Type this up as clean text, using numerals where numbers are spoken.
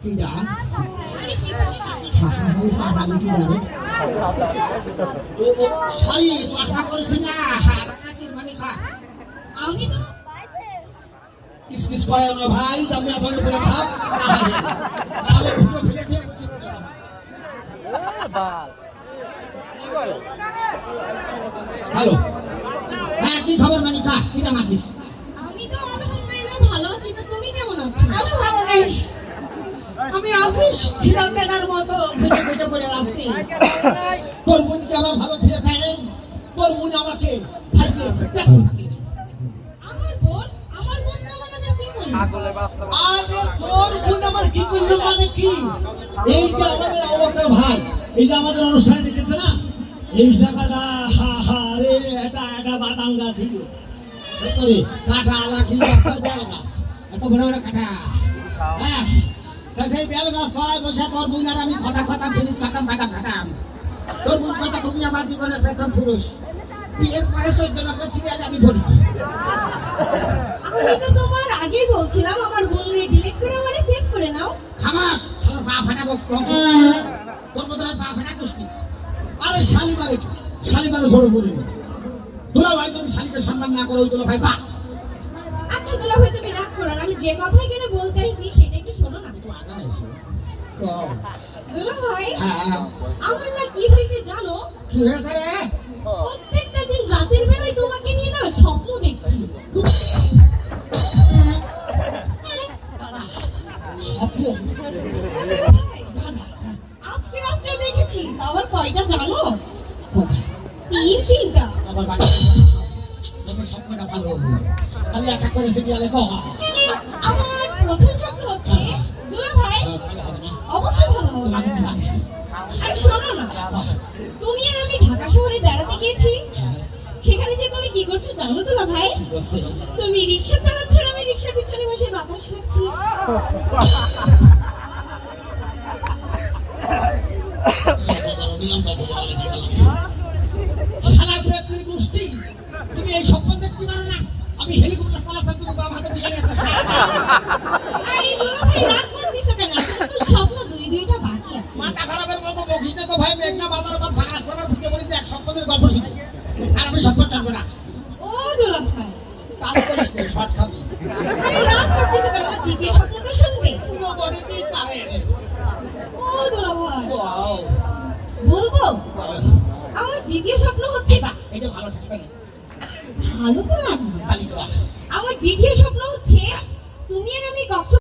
কিডা আরে কিছু ফাটালি কিডা রে ও শালি চশমা করেছে না রাঙাসির মানে খা আমি তো কিসকিস করে না ভাই আমি আসলে বলে থাক তাহলে ভিডিও ফেলে দিয়ে হ্যালো হ্যাঁ কি খবর মানিকা কি জান আছিস আমি তো আলহামদুলিল্লাহ ভালো আছি তো তুমি কেমন আছো আমি ভালো নেই আমি আসিস ছিলাম মেলার মতো খুঁজে খুঁজে পড়ে আসছি তোর বোনকে আমার ভালো ফিরে থাকে তোর বোন আমাকে ফাঁসিয়ে আমার বোন তো আমার নামে কি বলল আরে তোর বোন আমার কি করলো মানে কি এই যে আমাদের অবতার ভাই এই যে আমাদের অনুষ্ঠানে ডেকেছে না এই জায়গাটা হা হা রে এটা বাদাম গাছ ছিল তোরে কাটা আলাকি গাছ বেল গাছ এত বড় বড় কাটা হ্যাঁ সেই বেল গাছ তলায় বসে তোর বোন আর আমি খটা খটা ফিরিত খাতাম বাদাম খাতাম তোর বোন কথা তুমি আমার জীবনের প্রথম পুরুষ বিয়ের পরে 14 নম্বর সিরিয়ালে আমি ধরেছি আমি তো তোমার আগেই বলছিলাম আমার বোনরে ডিলিট করে আমারে সেভ করে নাও খামাস শালা পা ফাটাবো বংশ তোর বদলে পা ফাটা কুষ্টি আরে শালিমারে ছোট বলি না দুলা ভাই যদি শালিকে সম্মান না করে ওই দুলা ভাই পা আচ্ছা দুলা ভাই তুমি রাগ করো না আমি যে কথা এখানে বলতে আইছি সেটা একটু শোনো না একটু আগামী এসো কম দুলা ভাই হ্যাঁ আমার না কি হয়েছে জানো কি হয়েছে রে প্রত্যেকটা দিন রাতের বেলায় তোমাকে নিয়ে না স্বপ্ন দেখছি স্বপ্ন দুলা ভাই, আজকে রাত্রে দেখেছি আবার কয়টা জানো কোথায় 3টা আমার বাড়ি তোমার স্বপ্নটা ভালো খালি একটা করে সিরিয়ালে কহ আমার প্রথম স্বপ্ন হচ্ছে দুলা ভাই ভালো হবে না অবশ্যই ভালো হবে তোমাকে তোমাকে আর শোনো না তুমি আর আমি ঢাকা শহরে বেড়াতে গিয়েছি সেখানে যে তুমি কি করছো জানো দুলা ভাই কি করছে তুমি রিকশা চালাচ্ছ আর আমি রিকশার পিছনে বসে বাতাস খাচ্ছি শালা প্রেতের গোষ্ঠী তুমি এই স্বপ্ন দেখতে পারো না আমি হেলিকপ্টার চালাচ্ছি তুমি বাম হাতে বসে গেছো আরে দুলা ভাই রাগ করতেছো কেন তো স্বপ্ন দুইটা বাকি আছে মাথা খারাপের মতো বকিস না তো ভাই মেঘনা বাজার বা ফাঁকা রাস্তার উপর ঘুরতে পড়েছি এক স্বপ্নের গল্প শিখি আর আমি স্বপ্ন চালবো না ও দুলা ভাই কাজ করিস না শর্ট খাবি আরে রাগ করতেছো কেন আমার দ্বিতীয় স্বপ্ন তো শুনবে পুরো বডিতেই কারেন্ট ও দুলা ভাই ওয়াও বলবো বলো আমার দ্বিতীয় স্বপ্ন হচ্ছে এটা ভালো থাকবে না ভালো তো লাগবে তালিকা আমার দ্বিতীয় স্বপ্ন হচ্ছে তুমি আর আমি কক্ষ